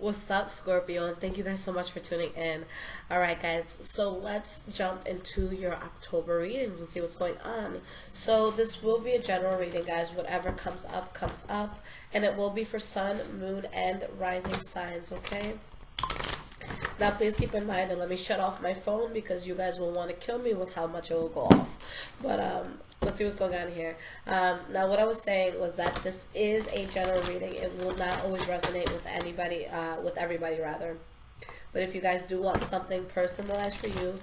What's up, Scorpio? And thank you guys so much for tuning in. Alright, guys, so let's jump into your October readings and see what's going on. So, this will be a general reading, guys. Whatever comes up, comes up. And it will be for Sun, Moon, and Rising signs, okay? Now, please keep in mind, and let me shut off my phone because you guys will want to kill me with how much it will go off. But, let's see what's going on here. Now, what I was saying was that this is a general reading. It will not always resonate with anybody, with everybody, rather. But if you guys do want something personalized for you,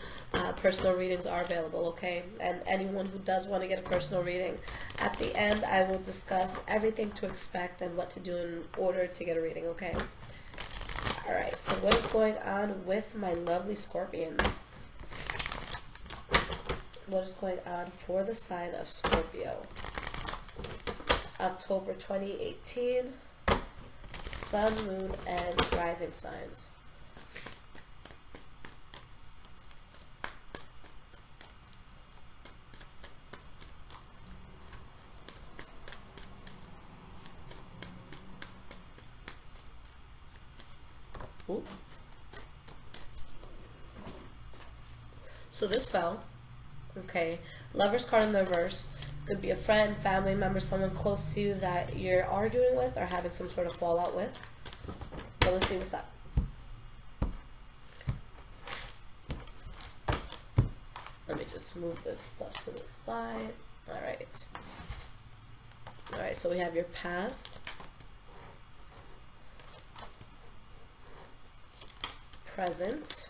personal readings are available, okay? And anyone who does want to get a personal reading, at the end, I will discuss everything to expect and what to do in order to get a reading, okay? Alright, so what is going on with my lovely Scorpions? What is going on for the sign of Scorpio? October 2018, Sun, Moon, and Rising signs. Ooh. So this fell. Okay, Lover's card in the reverse. Could be a friend, family member, someone close to you that you're arguing with or having some sort of fallout with. But let's see what's up. Let me just move this stuff to the side. Alright. Alright, so we have your past, present,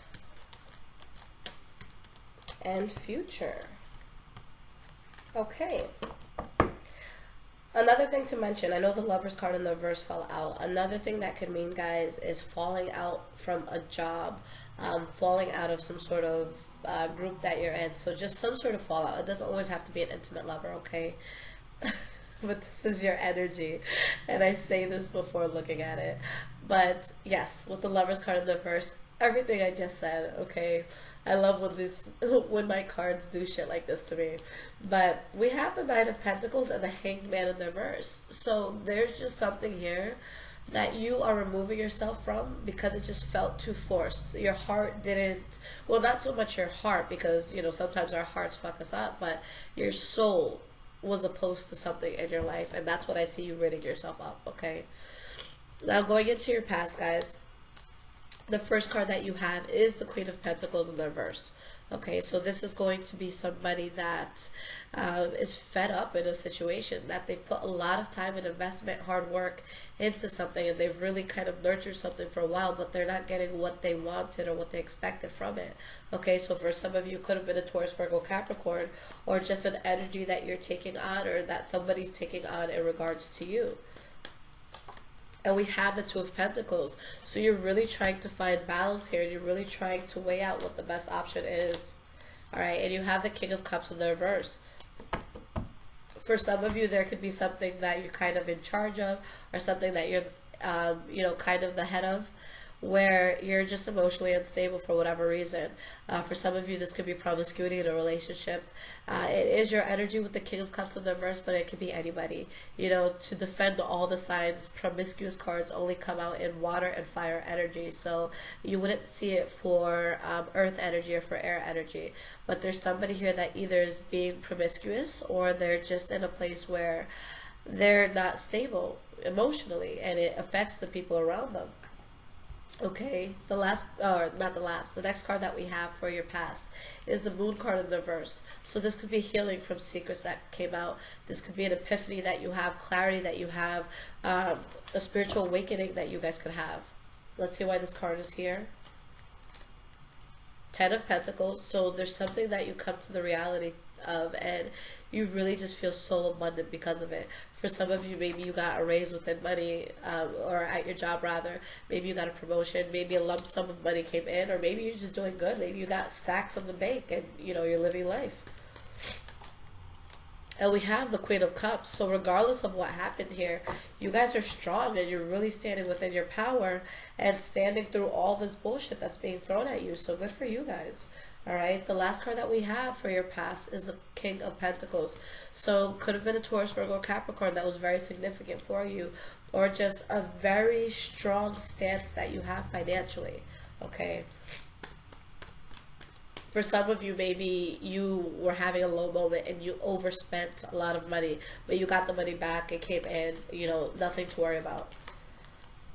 and future. Okay. Another thing to mention, I know the Lover's card in the reverse fell out. Another thing that could mean, guys, is falling out from a job, falling out of some sort of group that you're in. So just some sort of fallout. It doesn't always have to be an intimate lover, okay? But this is your energy, and I say this before looking at it. But yes, with the Lover's card in the reverse, everything I just said, okay? I love when my cards do shit like this to me. But we have the Knight of Pentacles and the Hanged Man in the reverse. So there's just something here that you are removing yourself from because it just felt too forced. Your heart didn't, well, not so much your heart, because, you know, sometimes our hearts fuck us up, but your soul was opposed to something in your life, and that's what I see you ridding yourself up, okay? Now, going into your past, guys, the first card that you have is the Queen of Pentacles in the reverse. Okay, so this is going to be somebody that is fed up in a situation, that they've put a lot of time and investment, hard work into something, and they've really kind of nurtured something for a while, but they're not getting what they wanted or what they expected from it. Okay, so for some of you, it could have been a Taurus, Virgo, Capricorn, or just an energy that you're taking on or that somebody's taking on in regards to you. And we have the Two of Pentacles. So you're really trying to find balance here. You're really trying to weigh out what the best option is. Alright, and you have the King of Cups in the reverse. For some of you, there could be something that you're kind of in charge of, or something that you're, you know, kind of the head of, where you're just emotionally unstable for whatever reason. For some of you, this could be promiscuity in a relationship. It is your energy with the King of Cups in the reverse, but it could be anybody. You know, to defend all the signs, promiscuous cards only come out in water and fire energy, so you wouldn't see it for earth energy or for air energy. But there's somebody here that either is being promiscuous, or they're just in a place where they're not stable emotionally, and it affects the people around them. Okay, the next card that we have for your past is the Moon card in the reverse. So this could be healing from secrets that came out. This could be an epiphany that you have, clarity that you have, a spiritual awakening that you guys could have. Let's see why this card is here. Ten of Pentacles. So there's something that you come to the reality of, and you really just feel so abundant because of it. For some of you, maybe you got a raise within money, or at your job rather. Maybe you got a promotion, maybe a lump sum of money came in, or maybe you're just doing good. Maybe you got stacks in the bank and, you know, you're living life. And we have the Queen of Cups. So regardless of what happened here, you guys are strong, and you're really standing within your power and standing through all this bullshit that's being thrown at you. So good for you guys. All right, the last card that we have for your past is the King of Pentacles. So could have been a Taurus, Virgo, Capricorn that was very significant for you, or just a very strong stance that you have financially. Okay. For some of you, maybe you were having a low moment and you overspent a lot of money, but you got the money back. It came in, you know, nothing to worry about.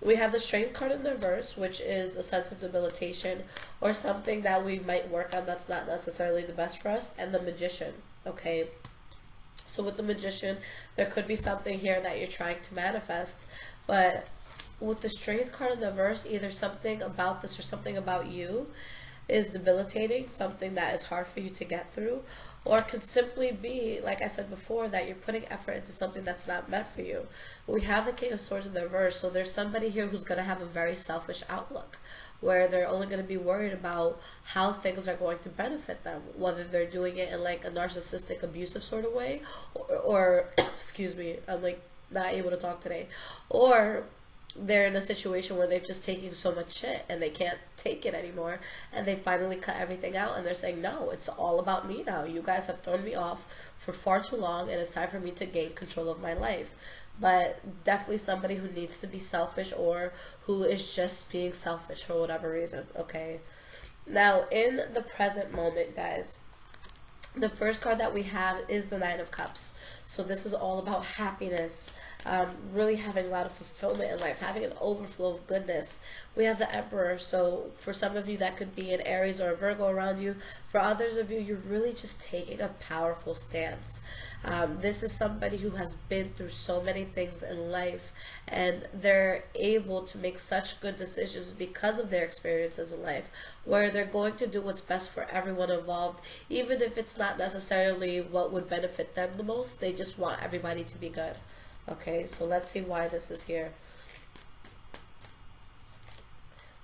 We have the Strength card in the reverse, which is a sense of debilitation or something that we might work on that's not necessarily the best for us, and the Magician. Okay. So with the Magician, there could be something here that you're trying to manifest, but with the Strength card in the reverse, either something about this or something about you is debilitating, something that is hard for you to get through, or it could simply be, like I said before, that you're putting effort into something that's not meant for you. We have the King of Swords in the reverse, so there's somebody here who's going to have a very selfish outlook, where they're only going to be worried about how things are going to benefit them, whether they're doing it in like a narcissistic, abusive sort of way, or excuse me, I'm like not able to talk today, or they're in a situation where they've just taken so much shit and they can't take it anymore, and they finally cut everything out and they're saying, no, it's all about me now. You guys have thrown me off for far too long and it's time for me to gain control of my life. But definitely somebody who needs to be selfish, or who is just being selfish for whatever reason. Okay, now in the present moment, guys, the first card that we have is the Nine of Cups. So this is all about happiness, really having a lot of fulfillment in life, having an overflow of goodness. We have the Emperor. So for some of you, that could be an Aries or a Virgo around you. For others of you, you're really just taking a powerful stance. This is somebody who has been through so many things in life, and they're able to make such good decisions because of their experiences in life, where they're going to do what's best for everyone involved, even if it's not necessarily what would benefit them the most. They just want everybody to be good. Okay, so let's see why this is here.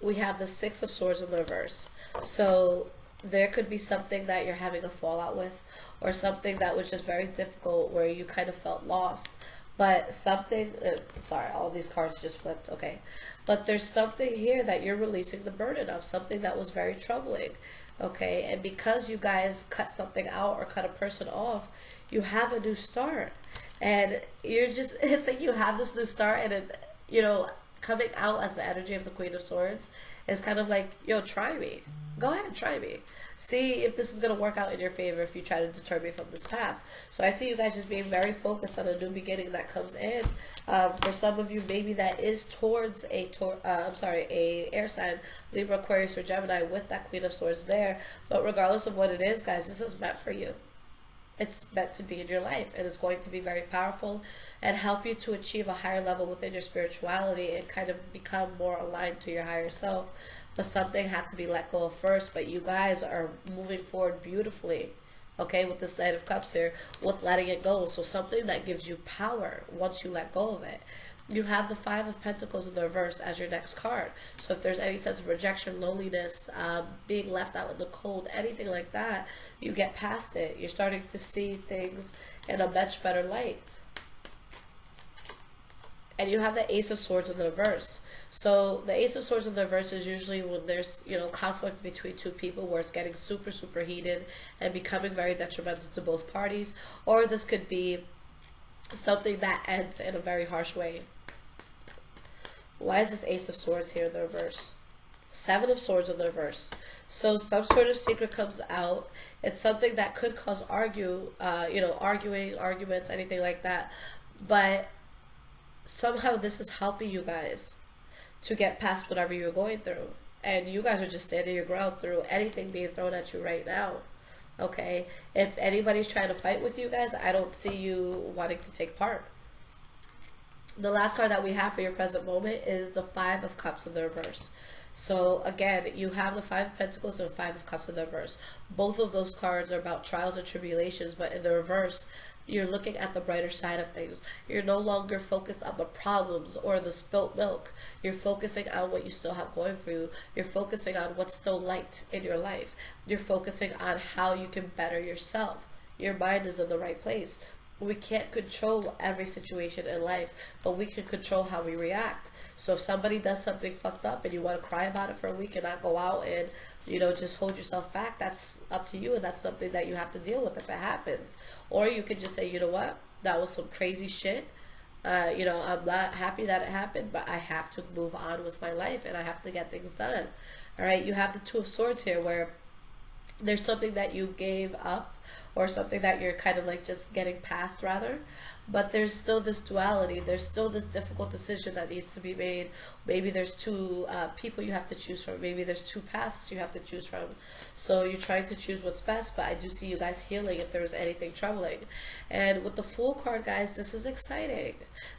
We have the Six of Swords in the reverse. So there could be something that you're having a fallout with, or something that was just very difficult where you kind of felt lost. But something, sorry, all these cards just flipped, okay. But there's something here that you're releasing the burden of, something that was very troubling, okay. And because you guys cut something out or cut a person off, you have a new start. And you're just, it's like you have this new start, and it, you know, coming out as the energy of the Queen of Swords is kind of like, yo, try me. Go ahead and try me. See if this is going to work out in your favor if you try to deter me from this path. So I see you guys just being very focused on a new beginning that comes in. For some of you, maybe that is towards a air sign, Libra, Aquarius, or Gemini, with that Queen of Swords there. But regardless of what it is, guys, this is meant for you. It's meant to be in your life, and it's going to be very powerful and help you to achieve a higher level within your spirituality and kind of become more aligned to your higher self. But something had to be let go of first, but you guys are moving forward beautifully, okay, with this Knight of Cups here, with letting it go. So something that gives you power once you let go of it. You have the Five of Pentacles in the reverse as your next card. So if there's any sense of rejection, loneliness, being left out in the cold, anything like that, you get past it. You're starting to see things in a much better light. And you have the Ace of Swords in the reverse. So the Ace of Swords in the reverse is usually when there's, you know, conflict between two people, where it's getting super, super heated and becoming very detrimental to both parties. Or this could be something that ends in a very harsh way. Why is this Ace of Swords here in the reverse? Seven of Swords in the reverse. So some sort of secret comes out. It's something that could cause arguments, anything like that. But somehow this is helping you guys to get past whatever you're going through. And you guys are just standing your ground through anything being thrown at you right now. Okay? If anybody's trying to fight with you guys, I don't see you wanting to take part. The last card that we have for your present moment is the Five of Cups in the reverse. So again, you have the Five of Pentacles and Five of Cups in the reverse. Both of those cards are about trials and tribulations, but in the reverse, you're looking at the brighter side of things. You're no longer focused on the problems or the spilt milk. You're focusing on what you still have going for you. You're focusing on what's still light in your life. You're focusing on how you can better yourself. Your mind is in the right place. we can't control every situation in life, but we can control how we react. So if somebody does something fucked up and you want to cry about it for a week and not go out and, you know, just hold yourself back, that's up to you, and that's something that you have to deal with if it happens. Or you could just say, you know what, that was some crazy shit. You know, I'm not happy that it happened, but I have to move on with my life and I have to get things done. All right, you have the Two of Swords here, where there's something that you gave up or something that you're kind of like just getting past rather, but there's still this duality, there's still this difficult decision that needs to be made. Maybe there's two people you have to choose from, maybe there's two paths you have to choose from, so you're trying to choose what's best. But I do see you guys healing if there was anything troubling. And with the Fool card, guys, this is exciting.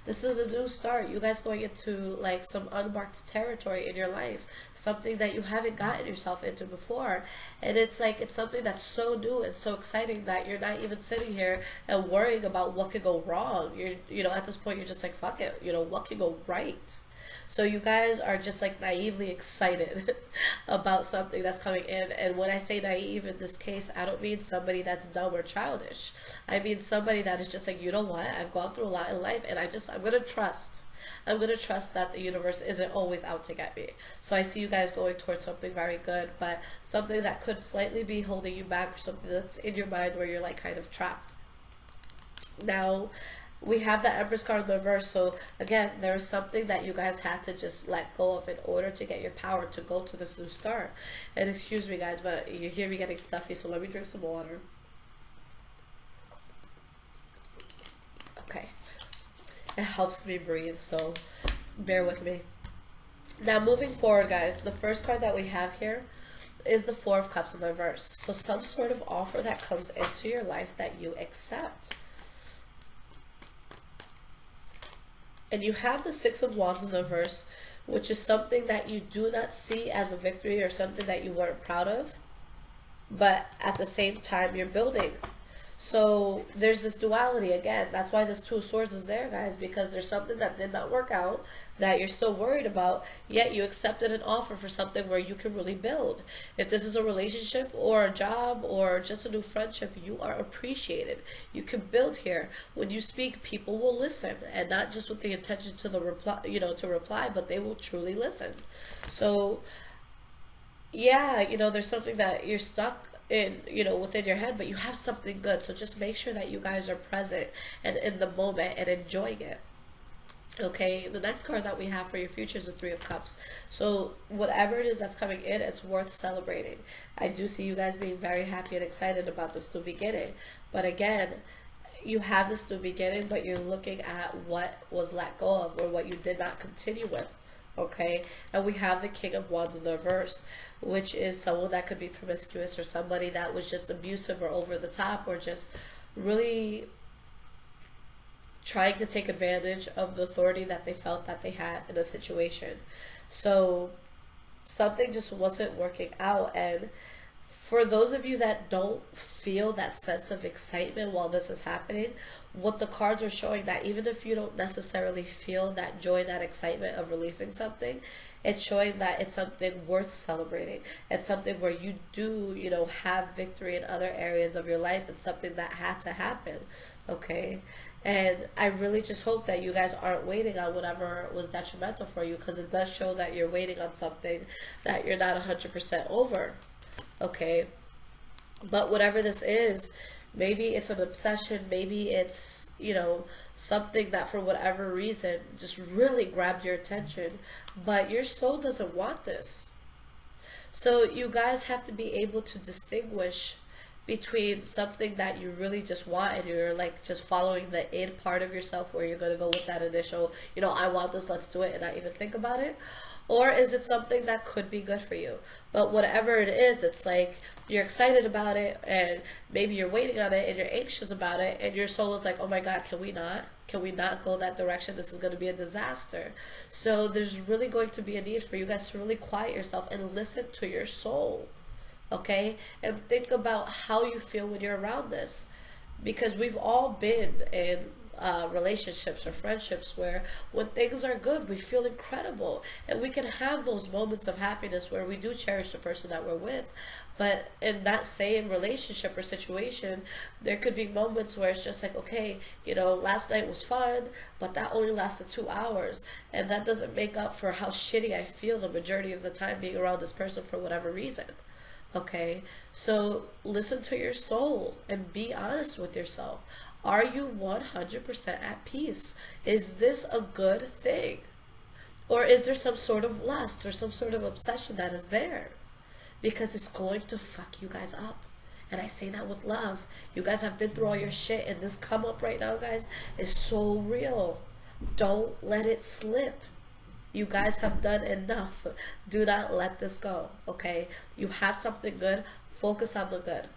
This is a new start. You guys going into like some unmarked territory in your life, something that you haven't gotten yourself into before, and it's like, it's something that's so new and so exciting that you're not even sitting here and worrying about what could go wrong. You know, at this point you're just like, fuck it, you know, what could go right? So you guys are just like naively excited about something that's coming in. And when I say naive in this case, I don't mean somebody that's dumb or childish. I mean somebody that is just like, you know what, I've gone through a lot in life, and I'm gonna trust. I'm going to trust that the universe isn't always out to get me. So I see you guys going towards something very good, but something that could slightly be holding you back, or something that's in your mind where you're like kind of trapped. Now, we have the Empress card in the reverse. So again, there's something that you guys had to just let go of in order to get your power to go to this new start. And excuse me guys, but you hear me getting stuffy, so let me drink some water. Okay. It helps me breathe, so bear with me. Now moving forward, guys, the first card that we have here is the Four of Cups in the reverse. So some sort of offer that comes into your life that you accept. And you have the Six of Wands in the reverse, which is something that you do not see as a victory or something that you weren't proud of, but at the same time you're building. So there's this duality again. That's why this Two of Swords is there, guys, because there's something that did not work out that you're still worried about, yet you accepted an offer for something where you can really build. If this is a relationship or a job or just a new friendship, you are appreciated. You can build here. When you speak, people will listen, and not just with the intention to the reply, you know, to reply, but they will truly listen. So yeah, you know, there's something that you're stuck in, you know, within your head, but you have something good. So just make sure that you guys are present and in the moment and enjoying it. Okay, the next card that we have for your future is the Three of Cups. So whatever it is that's coming in, it's worth celebrating. I do see you guys being very happy and excited about this new beginning. But again, you have this new beginning, but you're looking at what was let go of or what you did not continue with. Okay, and we have the King of Wands in the reverse, which is someone that could be promiscuous, or somebody that was just abusive or over the top, or just really trying to take advantage of the authority that they felt that they had in a situation. So something just wasn't working out. And for those of you that don't feel that sense of excitement while this is happening, what the cards are showing, that even if you don't necessarily feel that joy, that excitement of releasing something, it's showing that it's something worth celebrating. It's something where you do, you know, have victory in other areas of your life. It's something that had to happen. Okay. And I really just hope that you guys aren't waiting on whatever was detrimental for you, because it does show that you're waiting on something that you're not 100% over. Okay, but whatever this is, maybe it's an obsession, maybe it's, you know, something that for whatever reason just really grabbed your attention, but your soul doesn't want this. So you guys have to be able to distinguish between something that you really just want and you're like just following the id part of yourself, where you're going to go with that initial, you know, I want this, let's do it, and not even think about it. Or is it something that could be good for you? But whatever it is, it's like you're excited about it, and maybe you're waiting on it and you're anxious about it, and your soul is like, oh my God, can we not go that direction? This is going to be a disaster. So there's really going to be a need for you guys to really quiet yourself and listen to your soul. Okay, and think about how you feel when you're around this, because we've all been in relationships or friendships where when things are good, we feel incredible. And we can have those moments of happiness where we do cherish the person that we're with. But in that same relationship or situation, there could be moments where it's just like, okay, you know, last night was fun, but that only lasted 2 hours. And that doesn't make up for how shitty I feel the majority of the time being around this person for whatever reason. Okay, so listen to your soul and be honest with yourself. Are you 100% at peace? Is this a good thing? Or is there some sort of lust or some sort of obsession that is there? Because it's going to fuck you guys up. And I say that with love. You guys have been through all your shit, and this come up right now, guys, is so real. Don't let it slip. You guys have done enough. Do not let this go, okay? You have something good. Focus on the good.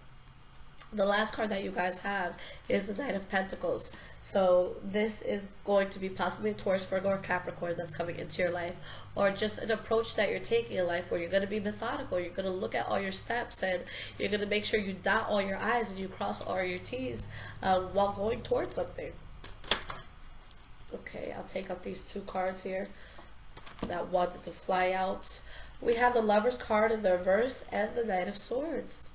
The last card that you guys have is the Knight of Pentacles. So this is going to be possibly a Taurus, Virgo, or Capricorn that's coming into your life, or just an approach that you're taking in life where you're going to be methodical. You're going to look at all your steps, and you're going to make sure you dot all your I's and you cross all your T's while going towards something. Okay, I'll take out these two cards here that wanted to fly out. We have the Lover's card in the reverse and the Knight of Swords.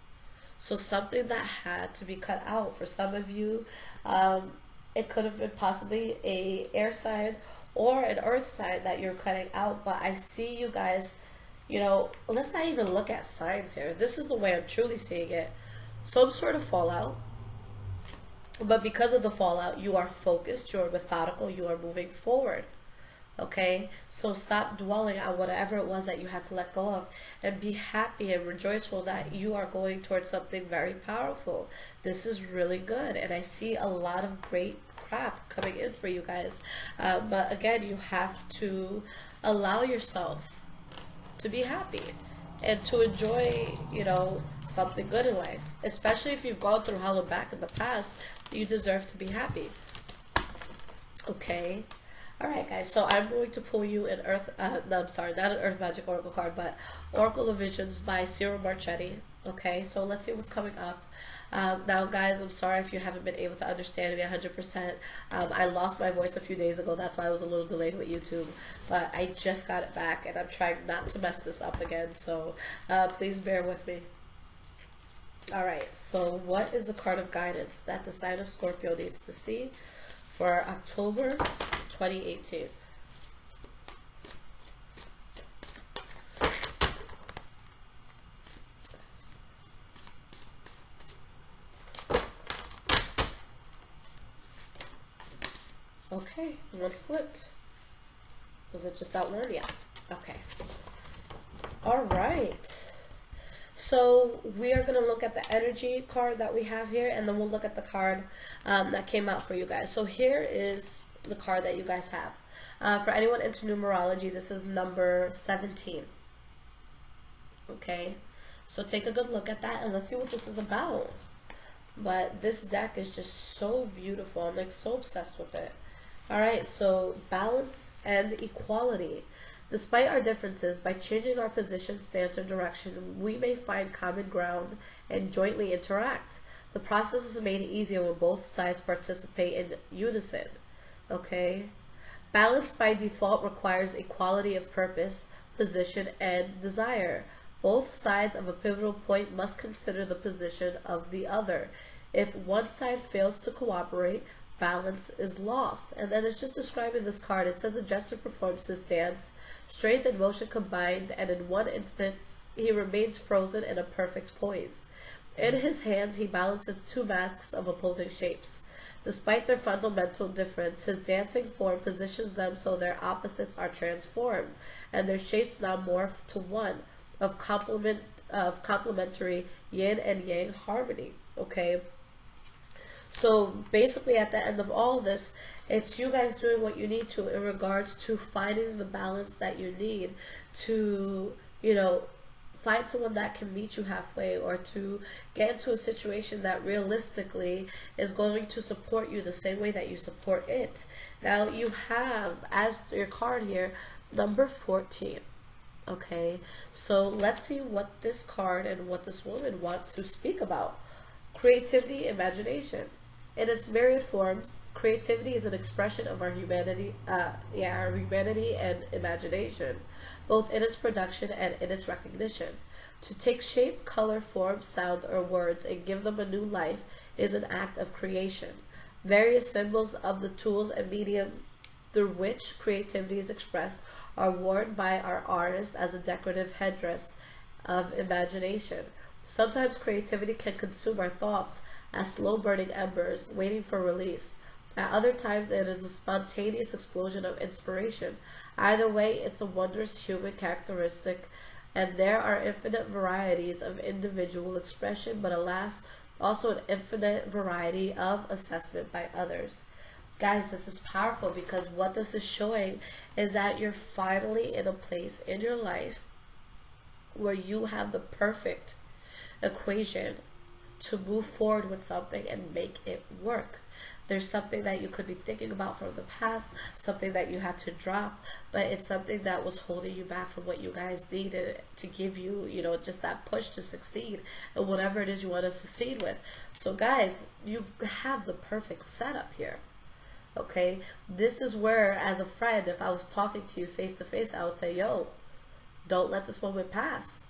So something that had to be cut out. For some of you, it could have been possibly a air sign or an earth sign that you're cutting out. But I see you guys, you know, let's not even look at signs here. This is the way I'm truly seeing it. Some sort of fallout. But because of the fallout, you are focused, you're methodical, you are moving forward. Okay, so stop dwelling on whatever it was that you had to let go of, and be happy and rejoiceful that you are going towards something very powerful. This is really good, and I see a lot of great crap coming in for you guys. But again, you have to allow yourself to be happy and to enjoy, you know, something good in life. Especially if you've gone through hell and back in the past, you deserve to be happy. Okay. Alright guys, so I'm going to pull you an Earth, no I'm sorry, not an Earth Magic Oracle card, but Oracle of Visions by Cyril Marchetti. Okay, so let's see what's coming up. Now guys, I'm sorry if you haven't been able to understand me 100%. I lost my voice a few days ago, that's why I was a little delayed with YouTube. But I just got it back, and I'm trying not to mess this up again, so please bear with me. Alright, so what is the card of guidance that the sign of Scorpio needs to see for October 2018? Okay, one flipped. Was it just that one? Yeah. Okay. All right. So we are going to look at the energy card that we have here, and then we'll look at the card that came out for you guys. So here is the card that you guys have. For anyone into numerology, this is number 17. Okay, so take a good look at that, and let's see what this is about. But this deck is just so beautiful. I'm like so obsessed with it. Alright, so balance and equality. Despite our differences, by changing our position, stance, or direction, we may find common ground and jointly interact. The process is made easier when both sides participate in unison. Okay? Balance by default requires equality of purpose, position, and desire. Both sides of a pivotal point must consider the position of the other. If one side fails to cooperate, balance is lost. And then it's just describing this card. It says a jester performs his dance, strength and motion combined, and in one instance he remains frozen in a perfect poise. In his hands he balances two masks of opposing shapes. Despite their fundamental difference, his dancing form positions them so their opposites are transformed, and their shapes now morph to one of complementary yin and yang harmony. Okay, so basically at the end of all of this, it's you guys doing what you need to in regards to finding the balance that you need to, you know, find someone that can meet you halfway, or to get into a situation that realistically is going to support you the same way that you support it. Now you have, as your card here, number 14. Okay, so let's see what this card and what this woman wants to speak about. Creativity, imagination. In its myriad forms, creativity is an expression of our humanity, our humanity and imagination, both in its production and in its recognition. To take shape, color, form, sound, or words and give them a new life is an act of creation. Various symbols of the tools and medium through which creativity is expressed are worn by our artists as a decorative headdress of imagination. Sometimes creativity can consume our thoughts as slow-burning embers waiting for release. At other times, it is a spontaneous explosion of inspiration. Either way, it's a wondrous human characteristic, and there are infinite varieties of individual expression, but alas, also an infinite variety of assessment by others. Guys, this is powerful because what this is showing is that you're finally in a place in your life where you have the perfect equation to move forward with something and make it work. There's something that you could be thinking about from the past, something that you had to drop, but it's something that was holding you back from what you guys needed to give you, just that push to succeed and whatever it is you want to succeed with. So guys, you have the perfect setup here. Okay, this is where, as a friend, if I was talking to you face to face, I would say, yo, don't let this moment pass.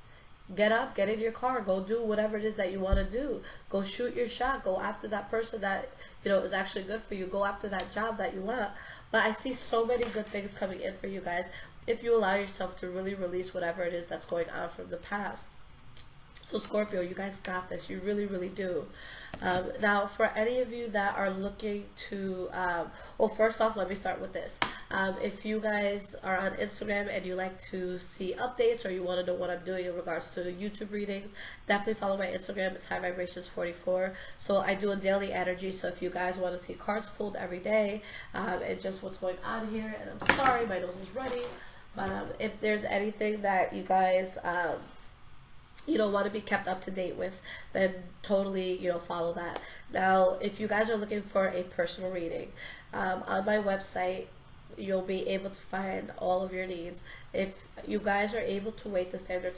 Get up, get in your car, go do whatever it is that you want to do. Go shoot your shot. Go after that person that, is actually good for you. Go after that job that you want. But I see so many good things coming in for you guys if you allow yourself to really release whatever it is that's going on from the past. So Scorpio, you guys got this. You really, really do. Now, for any of you that are looking to, well, first off, let me start with this. If you guys are on Instagram and you like to see updates or you want to know what I'm doing in regards to the YouTube readings, definitely follow my Instagram. It's High Vibrations 44. So I do a daily energy. So if you guys want to see cards pulled every day and just what's going on here, and I'm sorry, my nose is running, but if there's anything that you guys want to be kept up to date with, then totally, follow that. Now, if you guys are looking for a personal reading, on my website, you'll be able to find all of your needs. If you guys are able to wait the standard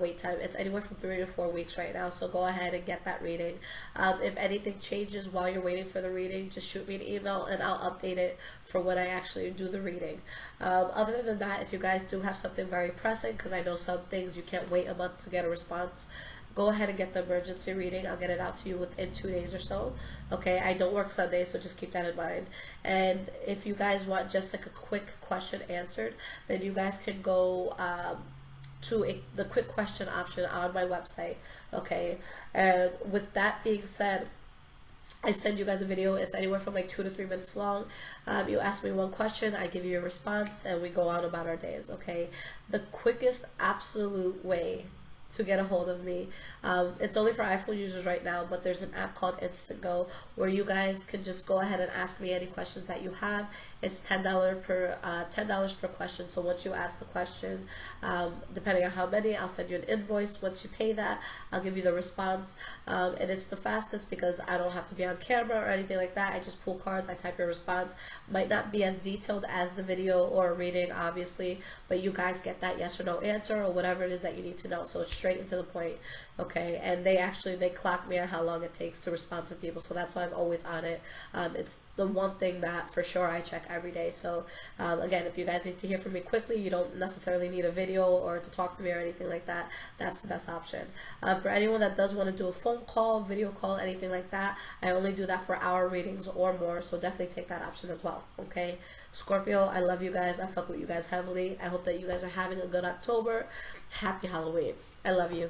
wait time, it's anywhere from 3 to 4 weeks right now, so go ahead and get that reading. If anything changes while you're waiting for the reading, just shoot me an email and I'll update it for when I actually do the reading. Other than that, if you guys do have something very pressing, because I know some things you can't wait a month to get a response, go ahead and get the emergency reading. I'll get it out to you within 2 days or so. Okay, I don't work Sundays, so just keep that in mind. And if you guys want just like a quick question answered, then you guys can go to the quick question option on my website. Okay, and with that being said, I send you guys a video. It's anywhere from like 2 to 3 minutes long. You ask me one question, I give you a response, and we go on about our days. Okay, the quickest absolute way to get a hold of me, it's only for iPhone users right now, but there's an app called Instant Go where you guys can just go ahead and ask me any questions that you have. It's $10 per question. So once you ask the question, depending on how many, I'll send you an invoice. Once you pay that, I'll give you the response, and it's the fastest because I don't have to be on camera or anything like that. I just pull cards, I type your response. Might not be as detailed as the video or reading, obviously, but you guys get that yes or no answer or whatever it is that you need to know. So it's straight and to the point. Okay, and they clock me on how long it takes to respond to people, so that's why I'm always on it. It's the one thing that for sure I check every day. So again, if you guys need to hear from me quickly, you don't necessarily need a video or to talk to me or anything like that. That's the best option. For anyone that does want to do a phone call, video call, anything like that, I only do that for hour readings or more, so definitely take that option as well. Okay, Scorpio, I love you guys. I fuck with you guys heavily. I hope that you guys are having a good October. Happy Halloween. I love you.